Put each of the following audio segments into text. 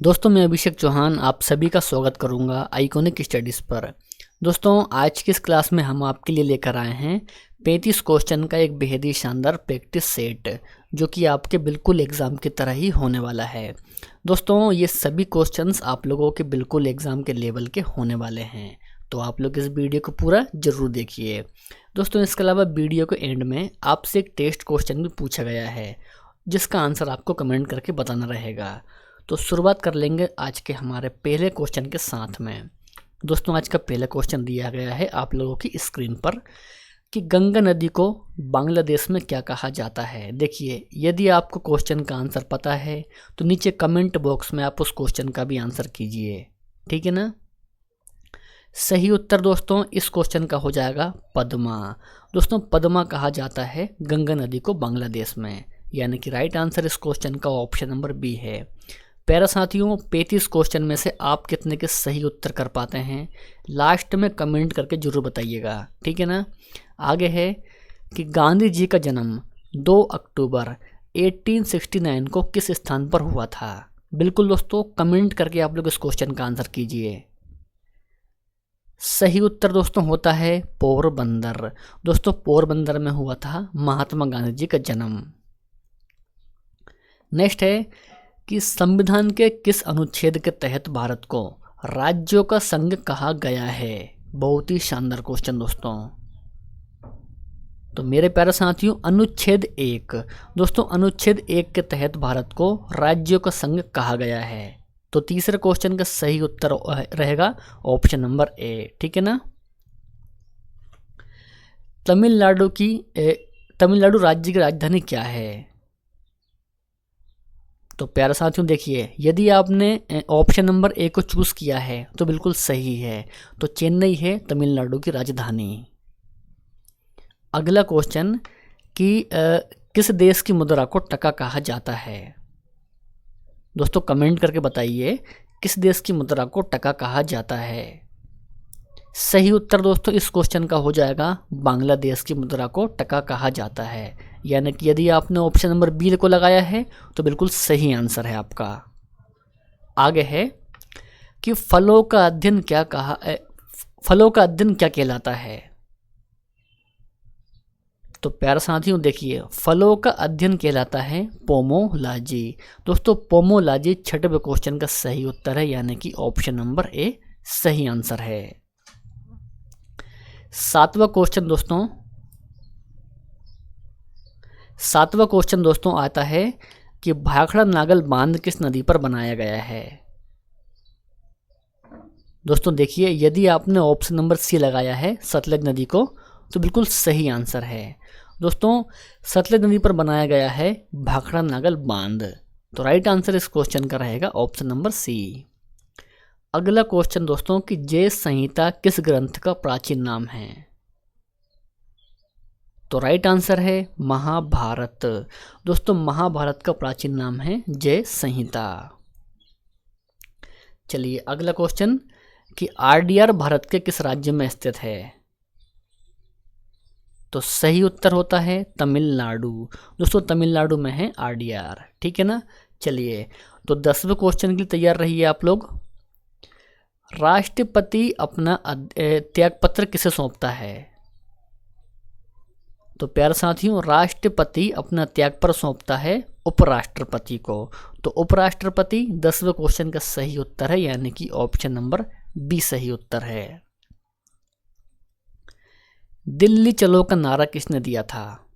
दोस्तों मैं अभिषेक चौहान आप सभी का स्वागत करूंगा आइकॉनिक स्टडीज़ पर। दोस्तों आज की इस क्लास में हम आपके लिए लेकर आए हैं 35 क्वेश्चन का एक बेहद ही शानदार प्रैक्टिस सेट जो कि आपके बिल्कुल एग्ज़ाम की तरह ही होने वाला है। दोस्तों ये सभी क्वेश्चंस आप लोगों के बिल्कुल एग्ज़ाम के लेवल के होने वाले हैं, तो आप लोग इस वीडियो को पूरा ज़रूर देखिए। दोस्तों इसके अलावा वीडियो के एंड में आपसे एक टेस्ट क्वेश्चन भी पूछा गया है जिसका आंसर आपको कमेंट करके बताना रहेगा। तो शुरुआत कर लेंगे आज के हमारे पहले क्वेश्चन के साथ में। दोस्तों आज का पहला क्वेश्चन दिया गया है आप लोगों की स्क्रीन पर कि गंगा नदी को बांग्लादेश में क्या कहा जाता है। देखिए यदि आपको क्वेश्चन का आंसर पता है तो नीचे कमेंट बॉक्स में आप उस क्वेश्चन का भी आंसर कीजिए, ठीक है ना। सही उत्तर दोस्तों इस क्वेश्चन का हो जाएगा पद्मा। दोस्तों पद्मा कहा जाता है गंगा नदी को बांग्लादेश में, यानी कि राइट आंसर इस क्वेश्चन का ऑप्शन नंबर बी है। प्यारे साथियों 35 क्वेश्चन में से आप कितने के सही उत्तर कर पाते हैं लास्ट में कमेंट करके जरूर बताइएगा, ठीक है ना। आगे है कि गांधी जी का जन्म 2 अक्टूबर 1869 को किस स्थान पर हुआ था। बिल्कुल दोस्तों कमेंट करके आप लोग इस क्वेश्चन का आंसर कीजिए। सही उत्तर दोस्तों होता है पोरबंदर। दोस्तों पोरबंदर में हुआ था महात्मा गांधी जी का जन्म। नेक्स्ट है कि संविधान के किस अनुच्छेद के तहत भारत को राज्यों का संघ कहा गया है। बहुत ही शानदार क्वेश्चन दोस्तों। तो मेरे प्यारे साथियों अनुच्छेद 1। दोस्तों अनुच्छेद 1 के तहत भारत को राज्यों का संघ कहा गया है। तो तीसरे क्वेश्चन का सही उत्तर रहेगा ऑप्शन नंबर ए, ठीक है ना। तमिलनाडु राज्य की राजधानी क्या है। तो प्यारे साथियों देखिए यदि आपने ऑप्शन नंबर ए को चूज़ किया है तो बिल्कुल सही है। तो चेन्नई है तमिलनाडु की राजधानी। अगला क्वेश्चन कि किस देश की मुद्रा को टका कहा जाता है। दोस्तों कमेंट करके बताइए किस देश की मुद्रा को टका कहा जाता है। सही उत्तर दोस्तों इस क्वेश्चन का हो जाएगा बांग्लादेश की मुद्रा को टका कहा जाता है, यानी कि यदि आपने ऑप्शन नंबर बी को लगाया है तो बिल्कुल सही आंसर है आपका। आगे है कि फलों का अध्ययन क्या कहलाता है। तो प्यारे साथियों देखिए फलों का अध्ययन कहलाता है पोमोलॉजी। दोस्तों पोमोलॉजी छठवें क्वेश्चन का सही उत्तर है, यानी कि ऑप्शन नंबर ए सही आंसर है। सातवां क्वेश्चन दोस्तों आता है कि भाखड़ा नागल बांध किस नदी पर बनाया गया है। दोस्तों देखिए यदि आपने ऑप्शन नंबर सी लगाया है सतलज नदी को तो बिल्कुल सही आंसर है। दोस्तों सतलज नदी पर बनाया गया है भाखड़ा नागल बांध। तो राइट आंसर इस क्वेश्चन का रहेगा ऑप्शन नंबर सी। अगला क्वेश्चन दोस्तों कि जय संहिता किस ग्रंथ का प्राचीन नाम है। तो राइट आंसर है महाभारत। दोस्तों महाभारत का प्राचीन नाम है जय संहिता। चलिए अगला क्वेश्चन कि आरडीआर भारत के किस राज्य में स्थित है। तो सही उत्तर होता है तमिलनाडु। दोस्तों तमिलनाडु में है आरडीआर, ठीक है ना। चलिए तो 10वें क्वेश्चन के लिए तैयार रहिए आप लोग। राष्ट्रपति अपना त्यागपत्र किसे सौंपता है। तो प्यारे साथियों राष्ट्रपति अपना त्यागपत्र सौंपता है उपराष्ट्रपति को। तो उपराष्ट्रपति 10वें क्वेश्चन का सही उत्तर है, यानी कि ऑप्शन नंबर बी सही उत्तर है। दिल्ली चलो का नारा किसने दिया था।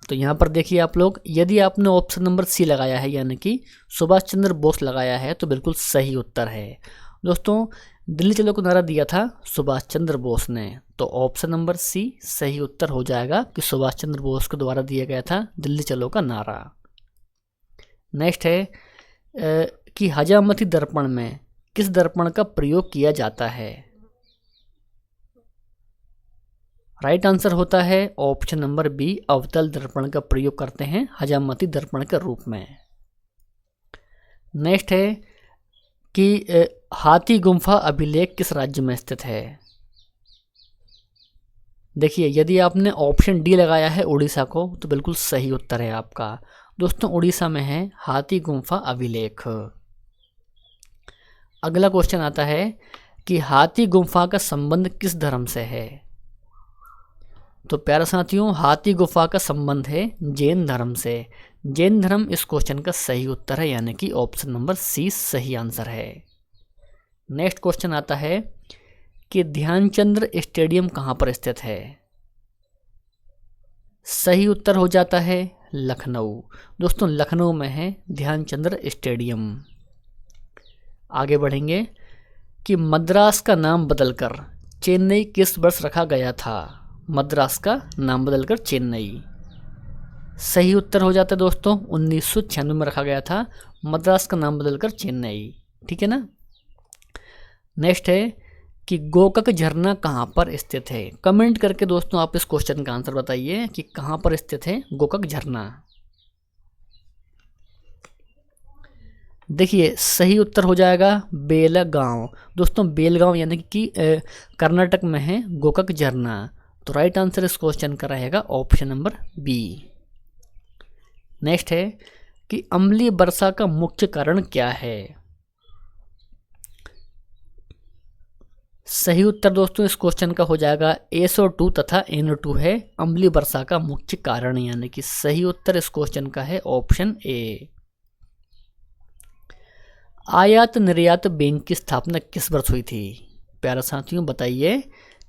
तो यहाँ पर देखिए आप लोग यदि आपने ऑप्शन नंबर सी लगाया है यानी कि सुभाष चंद्र बोस लगाया है तो बिल्कुल सही उत्तर है। दोस्तों दिल्ली चलो का नारा दिया था सुभाष चंद्र बोस ने, तो ऑप्शन नंबर सी सही उत्तर हो जाएगा कि सुभाष चंद्र बोस के द्वारा दिया गया था दिल्ली चलो का नारा। नेक्स्ट है कि हजामती दर्पण में किस दर्पण का प्रयोग किया जाता है। राइट आंसर होता है ऑप्शन नंबर बी अवतल दर्पण का प्रयोग करते हैं हजामती दर्पण के रूप में। नेक्स्ट है कि हाथी गुम्फा अभिलेख किस राज्य में स्थित है। देखिए यदि आपने ऑप्शन डी लगाया है उड़ीसा को तो बिल्कुल सही उत्तर है आपका। दोस्तों उड़ीसा में है हाथी गुम्फा अभिलेख। अगला क्वेश्चन आता है कि हाथी गुफा का संबंध किस धर्म से है। तो प्यारे साथियों, हाथी गुफा का संबंध है जैन धर्म से। जैन धर्म इस क्वेश्चन का सही उत्तर है, यानी कि ऑप्शन नंबर सी सही आंसर है। नेक्स्ट क्वेश्चन आता है कि ध्यानचंद्र स्टेडियम कहाँ पर स्थित है। सही उत्तर हो जाता है लखनऊ। दोस्तों, लखनऊ में है ध्यानचंद्र स्टेडियम। आगे बढ़ेंगे कि मद्रास का नाम बदलकर चेन्नई किस वर्ष रखा गया था। मद्रास का नाम बदलकर चेन्नई। सही उत्तर हो जाता है दोस्तों 1996 में रखा गया था मद्रास का नाम बदलकर चेन्नई। ठीक है ना। नेक्स्ट है कि गोकक झरना कहाँ पर स्थित है। कमेंट करके दोस्तों आप इस क्वेश्चन का आंसर बताइए कि कहाँ पर स्थित है गोकक झरना। देखिए, सही उत्तर हो जाएगा बेलगांव। दोस्तों, बेलगांव यानी कि कर्नाटक में है गोकक झरना। तो राइट आंसर इस क्वेश्चन का रहेगा ऑप्शन नंबर बी। नेक्स्ट है कि अम्लीय वर्षा का मुख्य कारण क्या है। सही उत्तर दोस्तों इस क्वेश्चन का हो जाएगा SO2 तथा NO2 है अम्लीय वर्षा का मुख्य कारण, यानी कि सही उत्तर इस क्वेश्चन का है ऑप्शन ए। आयात निर्यात बैंक की स्थापना किस वर्ष हुई थी। प्यारे साथियों, बताइए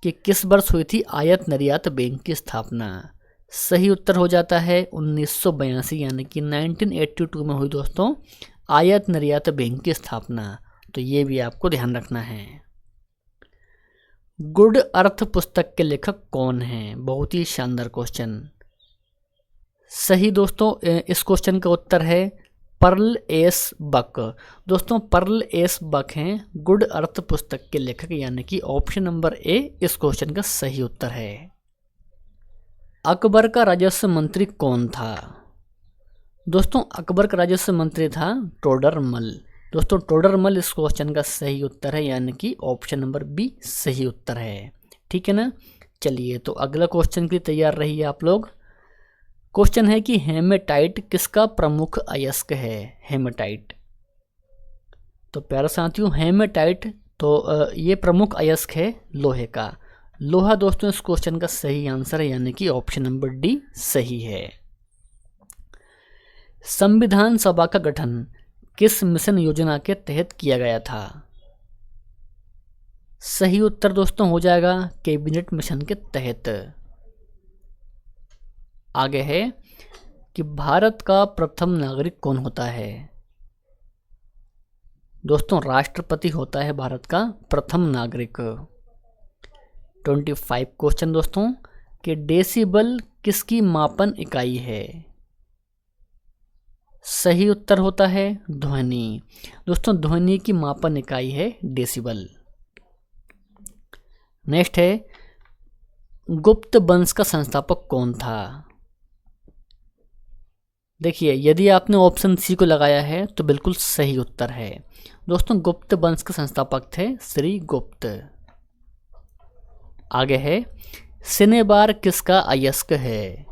कि किस वर्ष हुई थी आयात निर्यात बैंक की स्थापना। सही उत्तर हो जाता है 1982, यानी कि 1982 में हुई दोस्तों आयात निर्यात बैंक की स्थापना। तो ये भी आपको ध्यान रखना है। गुड अर्थ पुस्तक के लेखक कौन हैं। बहुत ही शानदार क्वेश्चन। सही दोस्तों इस क्वेश्चन का उत्तर है पर्ल एस बक। दोस्तों, पर्ल एस बक हैं गुड अर्थ पुस्तक के लेखक, यानी कि ऑप्शन नंबर ए इस क्वेश्चन का सही उत्तर है। अकबर का राजस्व मंत्री कौन था। दोस्तों, अकबर का राजस्व मंत्री था टोडरमल। दोस्तों, टोडरमल इस क्वेश्चन का सही उत्तर है, यानी कि ऑप्शन नंबर बी सही उत्तर है। ठीक है ना। चलिए, तो अगला क्वेश्चन के लिए तैयार रहिए आप लोग। क्वेश्चन है कि हेमेटाइट किसका प्रमुख अयस्क है। हेमेटाइट, तो प्यारे साथियों हेमेटाइट तो ये प्रमुख अयस्क है लोहे का। लोहा दोस्तों इस क्वेश्चन का सही आंसर है, यानी कि ऑप्शन नंबर डी सही है। संविधान सभा का गठन किस मिशन योजना के तहत किया गया था। सही उत्तर दोस्तों हो जाएगा कैबिनेट मिशन के तहत। आगे है कि भारत का प्रथम नागरिक कौन होता है। दोस्तों, राष्ट्रपति होता है भारत का प्रथम नागरिक। 25 क्वेश्चन दोस्तों कि डेसिबल किसकी मापन इकाई है। सही उत्तर होता है ध्वनि। दोस्तों, ध्वनि की मापन इकाई है डेसिबल। नेक्स्ट है गुप्त वंश का संस्थापक कौन था। देखिए, यदि आपने ऑप्शन सी को लगाया है तो बिल्कुल सही उत्तर है। दोस्तों, गुप्त वंश के संस्थापक थे श्री गुप्त। आगे है सिनेबार किसका अयस्क है।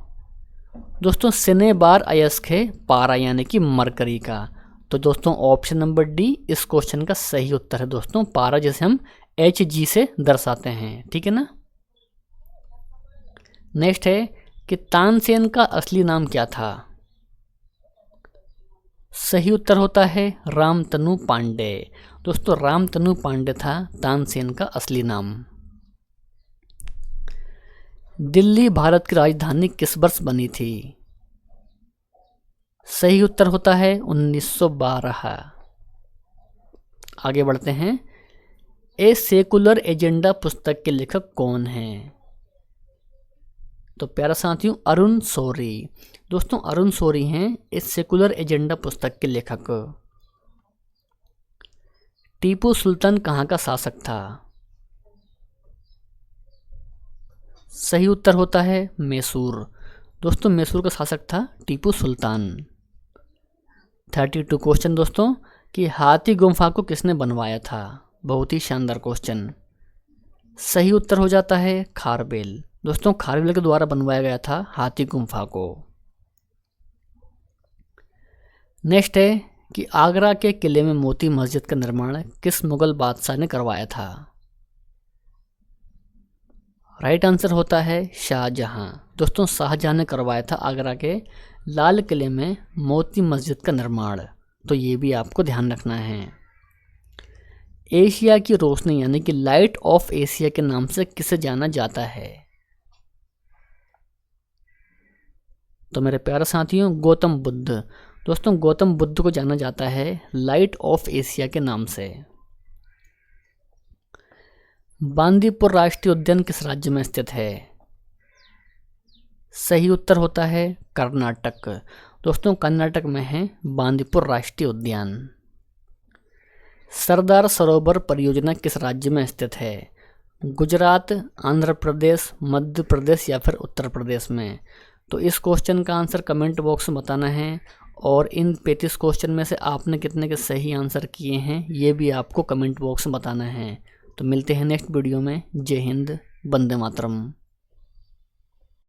दोस्तों, सिनेबार अयस्क है पारा, यानी कि मरकरी का। तो दोस्तों ऑप्शन नंबर डी इस क्वेश्चन का सही उत्तर है। दोस्तों, पारा जैसे हम Hg से दर्शाते हैं। ठीक है ना। नेक्स्ट है कि तानसेन का असली नाम क्या था। सही उत्तर होता है रामतनु पांडे। दोस्तों, रामतनु पांडे था तानसेन का असली नाम। दिल्ली भारत की राजधानी किस वर्ष बनी थी। सही उत्तर होता है 1912। आगे बढ़ते हैं। ए सेकुलर एजेंडा पुस्तक के लेखक कौन हैं। तो प्यारा साथियों अरुण शौरी। दोस्तों, अरुण शौरी हैं इस सेकुलर एजेंडा पुस्तक के लेखक। टीपू सुल्तान कहाँ का शासक था। सही उत्तर होता है मैसूर। दोस्तों, मैसूर का शासक था टीपू सुल्तान। 32 क्वेश्चन दोस्तों कि हाथी गुम्फा को किसने बनवाया था। बहुत ही शानदार क्वेश्चन। सही उत्तर हो जाता है खारवेल। दोस्तों, खारवेल के द्वारा बनवाया गया था हाथी गुम्फा को। नेक्स्ट है कि आगरा के किले में मोती मस्जिद का निर्माण किस मुगल बादशाह ने करवाया था? राइट आंसर होता है शाहजहां। दोस्तों शाहजहां ने करवाया था आगरा के लाल किले में मोती मस्जिद का निर्माण, तो ये भी आपको ध्यान रखना है। एशिया की रोशनी यानी कि लाइट ऑफ एशिया के नाम से किसे जाना जाता है? तो मेरे प्यारे साथियों, गौतम बुद्ध। दोस्तों गौतम बुद्ध को जाना जाता है लाइट ऑफ एशिया के नाम से। बांदीपुर राष्ट्रीय उद्यान किस राज्य में स्थित है? सही उत्तर होता है कर्नाटक। दोस्तों कर्नाटक में है बांदीपुर राष्ट्रीय उद्यान। सरदार सरोवर परियोजना किस राज्य में स्थित है? गुजरात, आंध्र प्रदेश, मध्य प्रदेश या फिर उत्तर प्रदेश में? तो इस क्वेश्चन का आंसर कमेंट बॉक्स में बताना है, और इन 35 क्वेश्चन में से आपने कितने के सही आंसर किए हैं ये भी आपको कमेंट बॉक्स में बताना है। तो मिलते हैं नेक्स्ट वीडियो में। जय हिंद, वंदे मातरम।